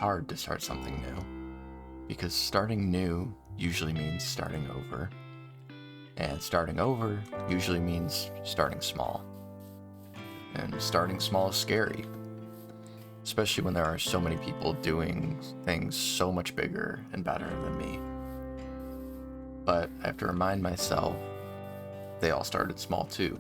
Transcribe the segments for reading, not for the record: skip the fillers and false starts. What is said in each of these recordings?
hard to start something new, because starting new usually means starting over, and starting over usually means starting small. And starting small is scary, especially when there are so many people doing things so much bigger and better than me. But I have to remind myself they all started small too.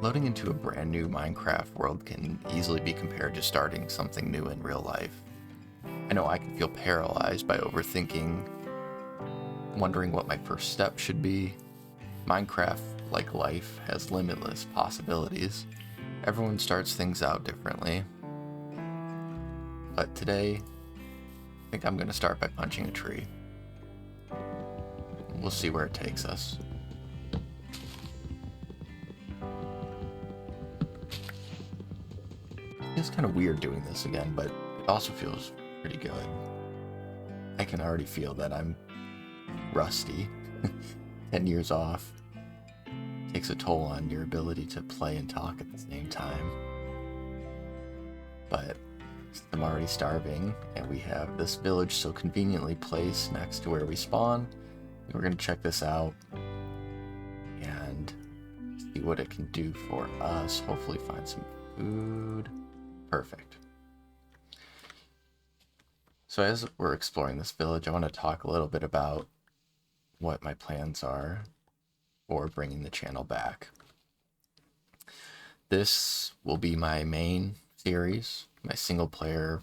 Loading into a brand new Minecraft world can easily be compared to starting something new in real life. I know I can feel paralyzed by overthinking, wondering what my first step should be. Minecraft, like life, has limitless possibilities. Everyone starts things out differently. But today, I think I'm going to start by punching a tree. We'll see where it takes us. It's kind of weird doing this again, but it also feels pretty good. I can already feel that I'm rusty. 10 years off takes a toll on your ability to play and talk at the same time. But I'm already starving, and we have this village so conveniently placed next to where we spawn. We're going to check this out and see what it can do for us. Hopefully find some food. Perfect. So as we're exploring this village, I want to talk a little bit about what my plans are for bringing the channel back. This will be my main series, my single player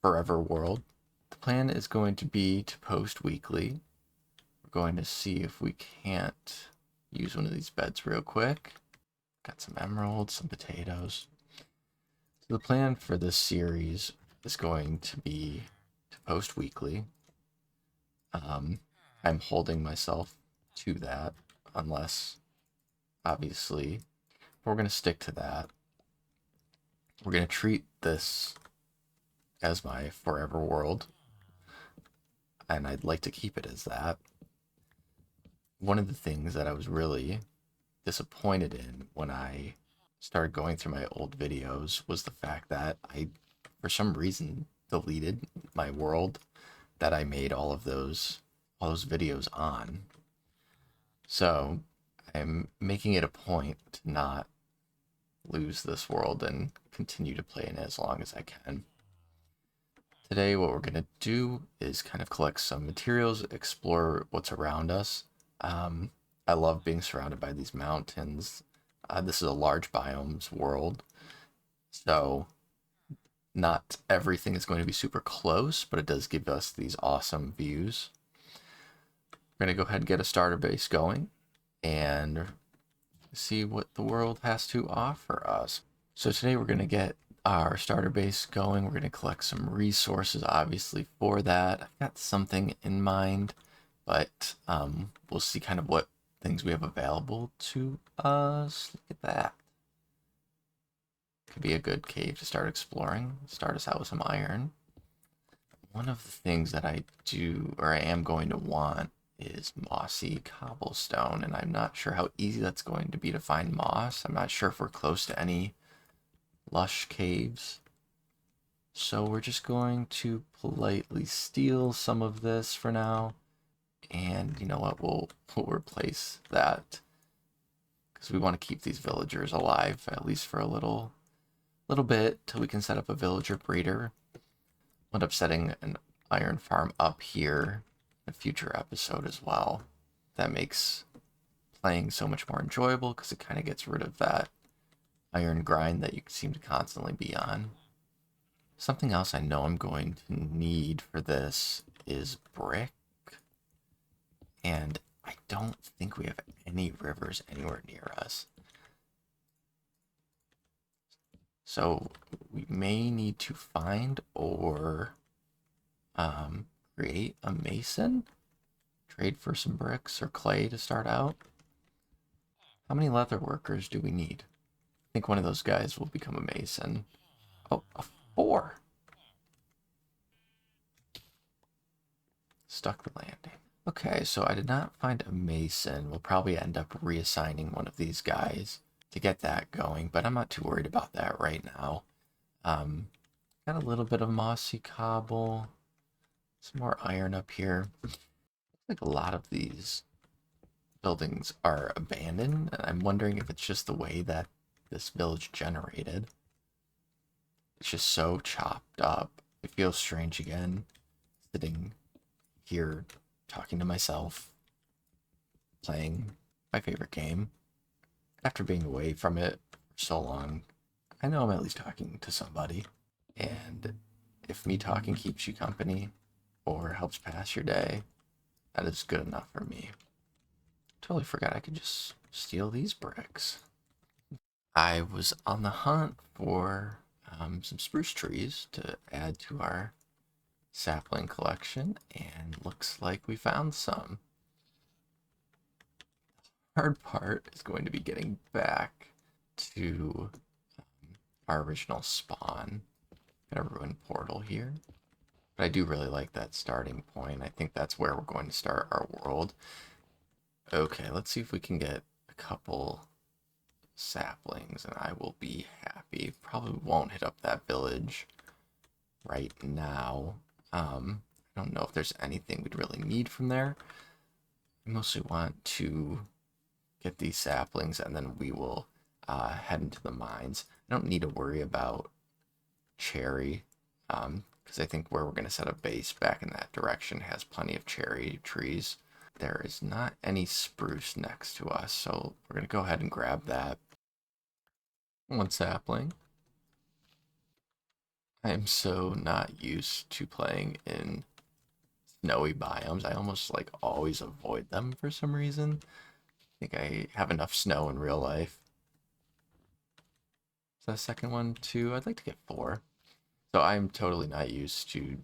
forever world. The plan is going to be to post weekly. We're going to see if we can't use one of these beds real quick. Got some emeralds, some potatoes. So the plan for this series is going to be to post weekly. I'm holding myself to that, unless, obviously, we're going to stick to that. We're going to treat this as my forever world, and I'd like to keep it as that. One of the things that I was really disappointed in when I started going through my old videos was the fact that I, for some reason, deleted my world that I made all those videos on. So I'm making it a point to not lose this world and continue to play in it as long as I can. Today what we're going to do is kind of collect some materials, explore what's around us. I love being surrounded by these mountains. This is a large biomes world, so not everything is going to be super close, but it does give us these awesome views. We're going to go ahead and get a starter base going and see what the world has to offer us. So today we're going to get our starter base going. We're going to collect some resources, obviously, for that. I've got something in mind, but we'll see kind of what things we have available to us. Look at that. Could be a good cave to start exploring. Start us out with some iron. One of the things that I am going to want is mossy cobblestone, and I'm not sure how easy that's going to be to find moss. I'm not sure if we're close to any lush caves. So we're just going to politely steal some of this for now. And you know what, we'll replace that because we want to keep these villagers alive, at least for a little bit, till we can set up a villager breeder. I'll end up setting an iron farm up here in a future episode as well. That makes playing so much more enjoyable because it kind of gets rid of that iron grind that you seem to constantly be on. Something else I know I'm going to need for this is brick. And I don't think we have any rivers anywhere near us. So we may need to find or create a mason. Trade for some bricks or clay to start out. How many leather workers do we need? I think one of those guys will become a mason. Oh, a 4. Stuck the landing. Okay, so I did not find a mason. We'll probably end up reassigning one of these guys to get that going, but I'm not too worried about that right now. I'm Got a little bit of mossy cobble. Some more iron up here. Looks like a lot of these buildings are abandoned, and I'm wondering if it's just the way that this village generated. It's just so chopped up. It feels strange again, sitting here talking to myself, playing my favorite game. After being away from it for so long, I know I'm at least talking to somebody. And if me talking keeps you company or helps pass your day, that is good enough for me. Totally forgot I could just steal these bricks. I was on the hunt for some spruce trees to add to our sapling collection, and looks like we found some. Hard part is going to be getting back to our original spawn. Got a ruined portal here. But I do really like that starting point. I think that's where we're going to start our world. Okay, let's see if we can get a couple saplings and I will be happy. Probably won't hit up that village right now. I don't know if there's anything we'd really need from there. I mostly want to get these saplings and then we will head into the mines. I don't need to worry about cherry because I think where we're going to set a base back in that direction has plenty of cherry trees. There is not any spruce next to us, so we're going to go ahead and grab that. One sapling. I am so not used to playing in snowy biomes. I almost like always avoid them for some reason. I think I have enough snow in real life. Is that a second one too? I'd like to get 4. So I'm totally not used to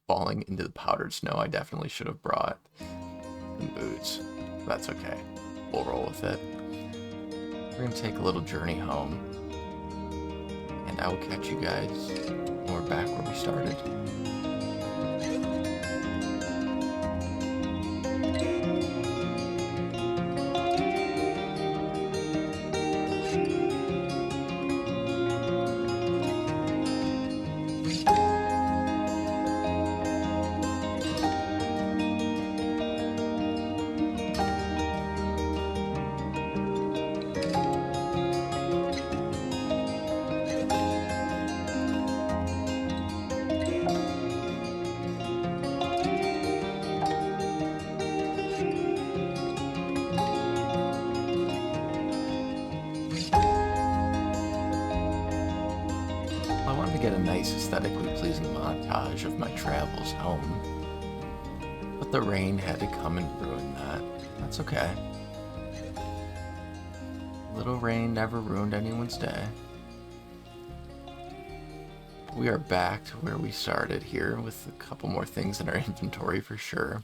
falling into the powdered snow. I definitely should have brought some boots. That's okay. We'll roll with it. We're going to take a little journey home. And I will catch you guys when we're back where we started. I wanted to get a nice aesthetically pleasing montage of my travels home, but the rain had to come and ruin that. That's okay. Little rain never ruined anyone's day. We are back to where we started here with a couple more things in our inventory for sure.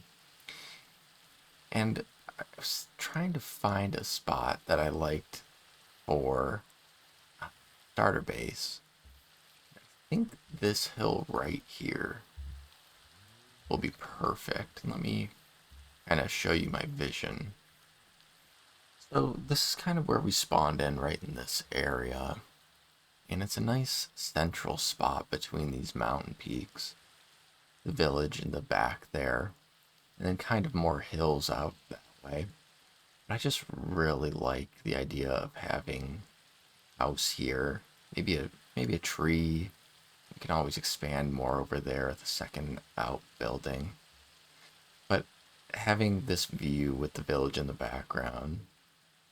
And I was trying to find a spot that I liked for a starter base. I think this hill right here will be perfect. Let me kind of show you my vision. So this is kind of where we spawned in, right in this area. And it's a nice central spot between these mountain peaks. The village in the back there. And then kind of more hills out that way. But I just really like the idea of having a house here. Maybe a tree. We can always expand more over there at the second outbuilding. But having this view with the village in the background,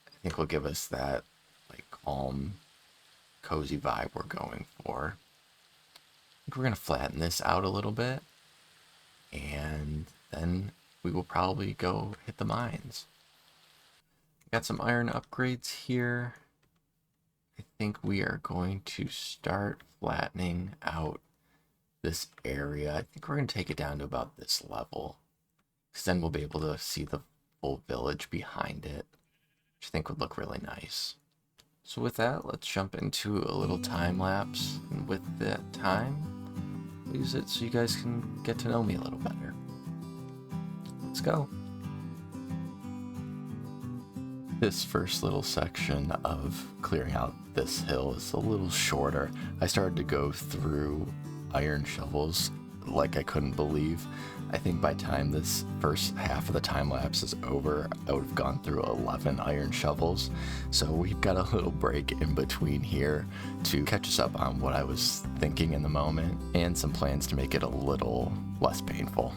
I think will give us that like calm, cozy vibe we're going for. I think we're going to flatten this out a little bit. And then we will probably go hit the mines. Got some iron upgrades here. I think we are going to start flattening out this area. I think we're going to take it down to about this level, because then we'll be able to see the full village behind it, which I think would look really nice. So with that, let's jump into a little time lapse, and with that time, I'll use it so you guys can get to know me a little better. Let's go. This first little section of clearing out this hill is a little shorter. I started to go through iron shovels like I couldn't believe. I think by the time this first half of the time lapse is over, I would have gone through 11 iron shovels. So we've got a little break in between here to catch us up on what I was thinking in the moment and some plans to make it a little less painful.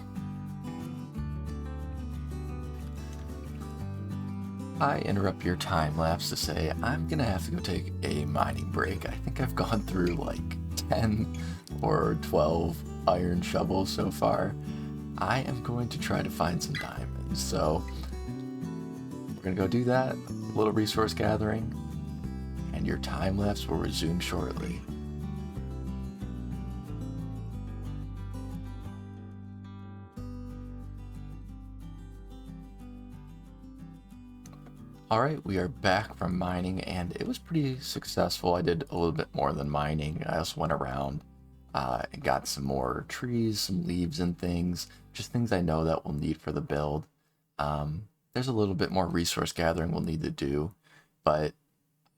I interrupt your time lapse to say I'm gonna have to go take a mining break. I think I've gone through like 10 or 12 iron shovels so far. I am going to try to find some diamonds, so we're gonna go do that, a little resource gathering, and your time lapse will resume shortly. Alright, we are back from mining, and it was pretty successful. I did a little bit more than mining. I also went around and got some more trees, some leaves and things, just things I know that we'll need for the build. There's a little bit more resource gathering we'll need to do, but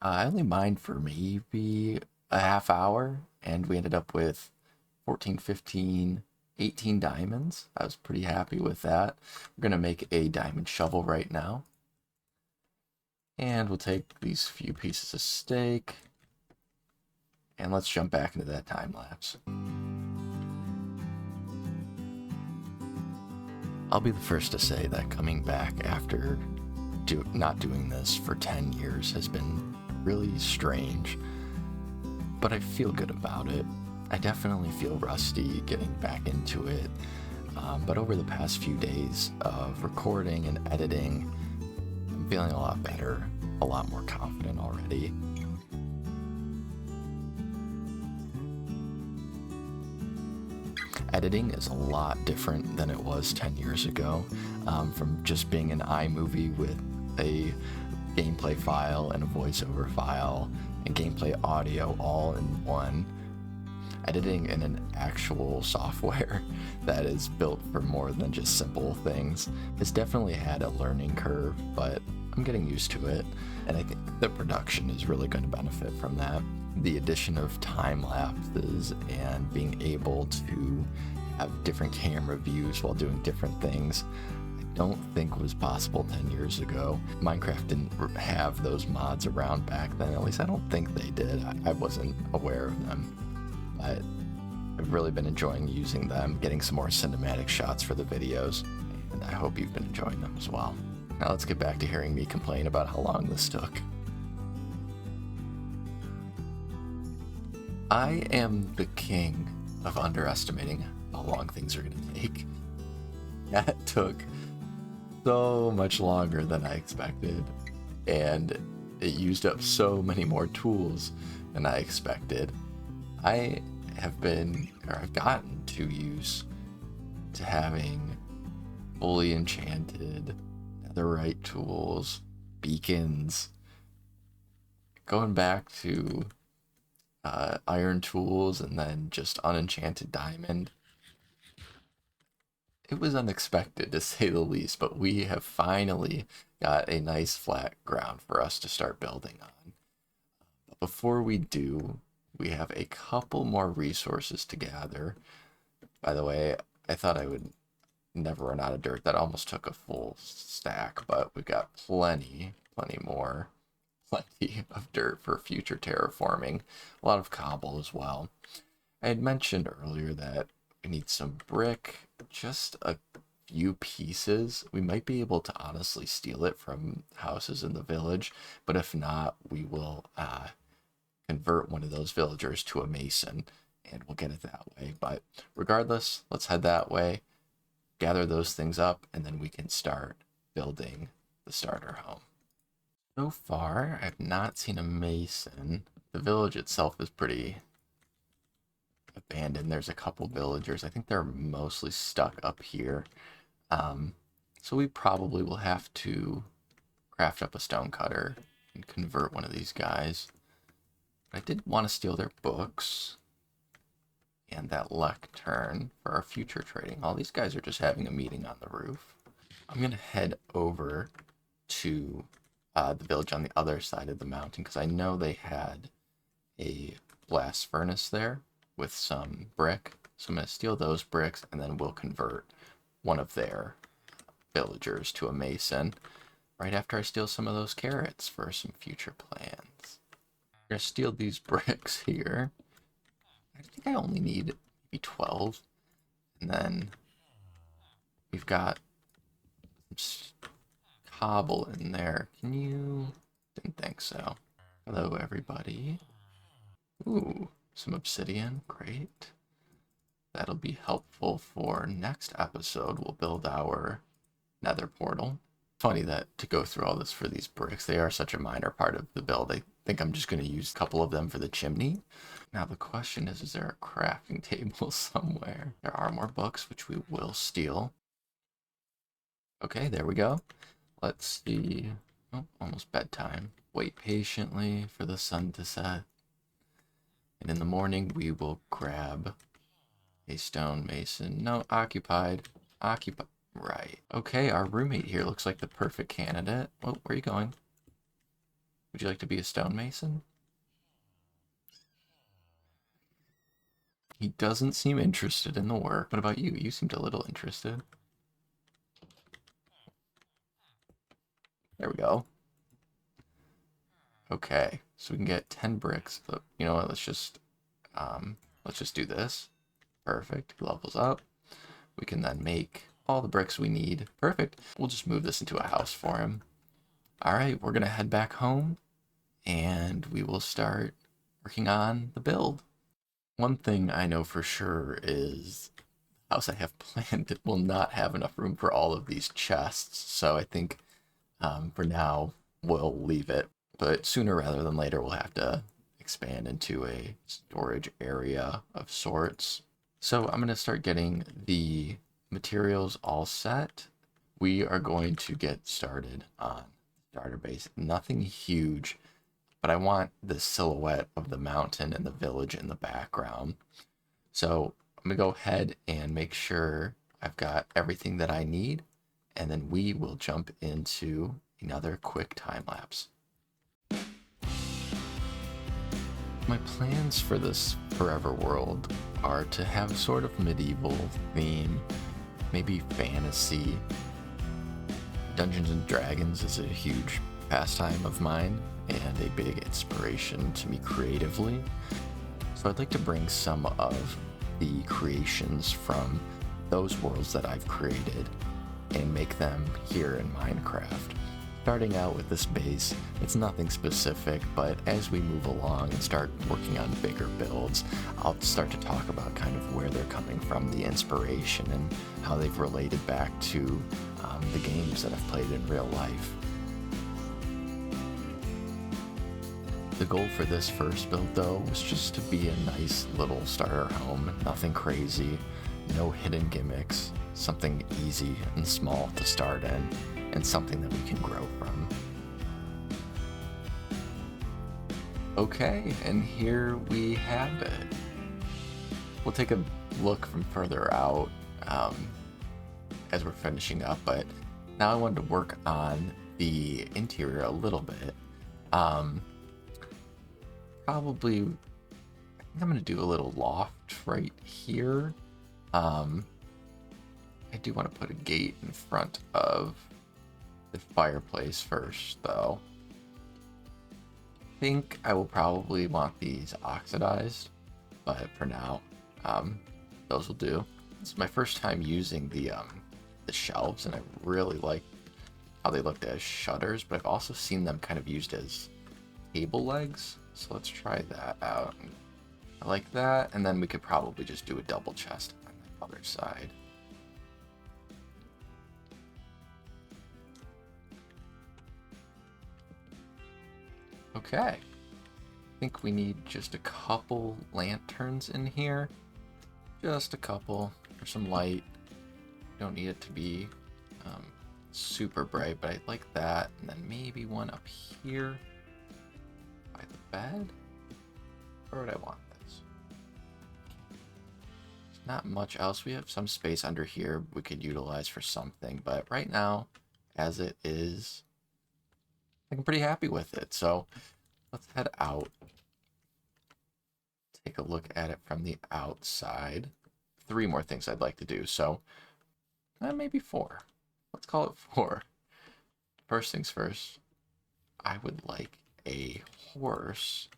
I only mined for maybe a half hour, and we ended up with 14, 15, 18 diamonds. I was pretty happy with that. We're going to make a diamond shovel right now. And we'll take these few pieces of steak, and let's jump back into that time lapse. I'll be the first to say that coming back after not doing this for 10 years has been really strange, but I feel good about it. I definitely feel rusty getting back into it, but over the past few days of recording and editing, I'm feeling a lot better, a lot more confident already. Editing is a lot different than it was 10 years ago. From just being an iMovie with a gameplay file and a voiceover file and gameplay audio all in one, editing in an actual software that is built for more than just simple things has definitely had a learning curve, but I'm getting used to it, and I think the production is really going to benefit from that. The addition of time lapses and being able to have different camera views while doing different things, I don't think was possible 10 years ago. Minecraft didn't have those mods around back then, at least I don't think they did. I wasn't aware of them, but I've really been enjoying using them, getting some more cinematic shots for the videos, and I hope you've been enjoying them as well. Now let's get back to hearing me complain about how long this took. I am the king of underestimating how long things are going to take. That took so much longer than I expected, and it used up so many more tools than I expected. I have gotten too used to having fully enchanted netherite tools, beacons, going back to iron tools, and then just unenchanted diamond. It was unexpected to say the least, but we have finally got a nice flat ground for us to start building on. But before we do, we have a couple more resources to gather. By the way, I thought I would never run out of dirt. That almost took a full stack, but we've got plenty more. Plenty of dirt for future terraforming. A lot of cobble as well. I had mentioned earlier that we need some brick, just a few pieces. We might be able to honestly steal it from houses in the village, but if not, we will convert one of those villagers to a mason, and we'll get it that way. But regardless, let's head that way, gather those things up, and then we can start building the starter home. So far, I've not seen a mason. The village itself is pretty abandoned. There's a couple villagers. I think they're mostly stuck up here. So we probably will have to craft up a stone cutter and convert one of these guys. But I did want to steal their books and that lectern for our future trading. All these guys are just having a meeting on the roof. I'm going to head over to the village on the other side of the mountain, because I know they had a blast furnace there with some brick. So I'm going to steal those bricks, and then we'll convert one of their villagers to a mason right after I steal some of those carrots for some future plans. I'm going to steal these bricks here. I think I only need maybe 12. And then we've got some cobble in there. Can you? Didn't think so. Hello, everybody. Ooh, some obsidian. Great. That'll be helpful for next episode. We'll build our nether portal. Funny that to go through all this for these bricks, they are such a minor part of the build. I think I'm just going to use a couple of them for the chimney. Now the question is there a crafting table somewhere? There are more books, which we will steal. Okay, there we go. Let's see. Oh, almost bedtime. Wait patiently for the sun to set. And in the morning, we will grab a stonemason. No, occupied. Occupied. Right. Okay, our roommate here looks like the perfect candidate. Oh, where are you going? Would you like to be a stonemason? He doesn't seem interested in the work. What about you? You seemed a little interested. There we go. Okay, so we can get 10 bricks. So, you know what? Let's just do this. Perfect. He levels up. We can then make all the bricks we need. Perfect. We'll just move this into a house for him. All right, we're gonna head back home, and we will start working on the build. One thing I know for sure is the house I have planned will not have enough room for all of these chests, so I think for now we'll leave it. But sooner rather than later, we'll have to expand into a storage area of sorts. So I'm going to start getting the materials all set. We are going to get started on starter base. Nothing huge, but I want the silhouette of the mountain and the village in the background. So I'm going to go ahead and make sure I've got everything that I need, and then we will jump into another quick time lapse. My plans for this forever world are to have sort of medieval theme, maybe fantasy. Dungeons and Dragons is a huge pastime of mine and a big inspiration to me creatively. So I'd like to bring some of the creations from those worlds that I've created and make them here in Minecraft. Starting out with this base, it's nothing specific, but as we move along and start working on bigger builds, I'll start to talk about kind of where they're coming from, the inspiration, and how they've related back to the games that I've played in real life. The goal for this first build, though, was just to be a nice little starter home, nothing crazy, no hidden gimmicks, something easy and small to start in, and something that we can grow from. Okay, and here we have it. We'll take a look from further out as we're finishing up, but now I wanted to work on the interior a little bit. Probably, I think I'm going to do a little loft right here. I do want to put a gate in front of the fireplace first, though. I think I will probably want these oxidized, but for now, those will do. It's my first time using the shelves, and I really like how they looked as shutters, but I've also seen them kind of used as table legs, so let's try that out. I like that, and then we could probably just do a double chest on the other side. Okay, I think we need just a couple lanterns in here. Just a couple for some light. Don't need it to be super bright, but I like that. And then maybe one up here by the bed. Where would I want this? There's not much else. We have some space under here we could utilize for something, but right now, as it is, I'm pretty happy with it. So let's head out, take a look at it from the outside. 3 more things I'd like to do. So maybe 4. Let's call it 4. First things first, I would like a horse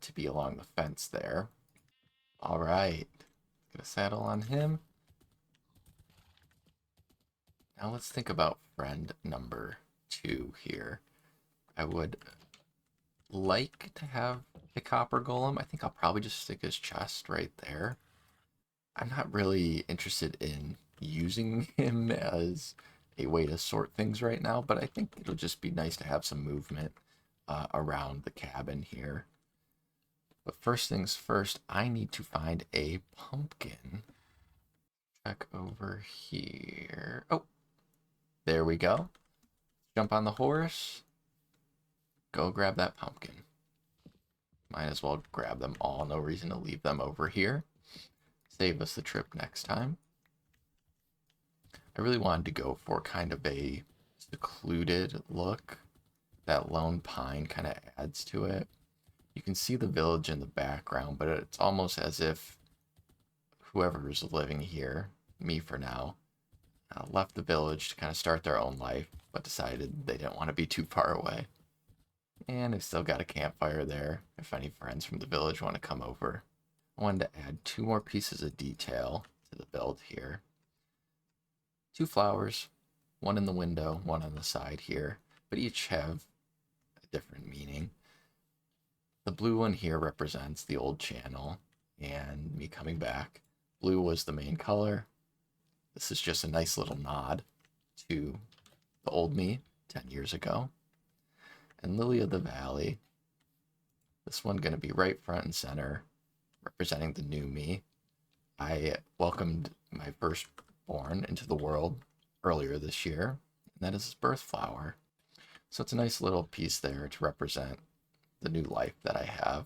to be along the fence there. All right, get a saddle on him. Now let's think about friend number 2 here. I would like to have a copper golem. I think I'll probably just stick his chest right there. I'm not really interested in using him as a way to sort things right now, but I think it'll just be nice to have some movement around the cabin here. But first things first, I need to find a pumpkin. Check over here. Oh, there we go. Jump on the horse. Go grab that pumpkin. Might as well grab them all. No reason to leave them over here. Save us the trip next time. I really wanted to go for kind of a secluded look. That lone pine kind of adds to it. You can see the village in the background, but it's almost as if whoever's living here, me for now, left the village to kind of start their own life, but decided they didn't want to be too far away. And I've still got a campfire there if any friends from the village want to come over. I wanted to add 2 more pieces of detail to the build here. 2 flowers, one in the window, one on the side here, but each have a different meaning. The blue one here represents the old channel and me coming back. Blue was the main color. This is just a nice little nod to the old me 10 years ago. And Lily of the Valley, this one going to be right front and center, representing the new me. I welcomed my firstborn into the world earlier this year, and that is his birth flower. So it's a nice little piece there to represent the new life that I have.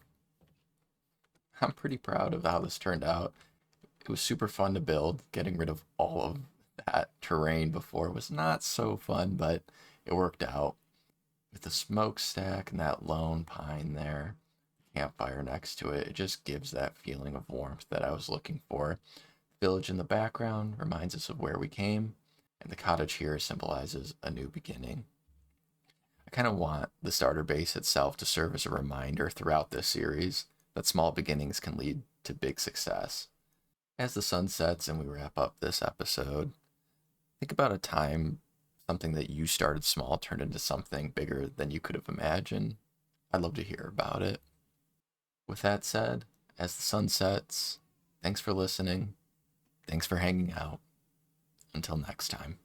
I'm pretty proud of how this turned out. It was super fun to build. Getting rid of all of that terrain before was not so fun, but it worked out. With the smokestack and that lone pine there, campfire next to it, it just gives that feeling of warmth that I was looking for. The village in the background reminds us of where we came, and the cottage here symbolizes a new beginning. I kind of want the starter base itself to serve as a reminder throughout this series that small beginnings can lead to big success. As the sun sets and we wrap up this episode, think about a time something that you started small turned into something bigger than you could have imagined. I'd love to hear about it. With that said, as the sun sets, thanks for listening. Thanks for hanging out. Until next time.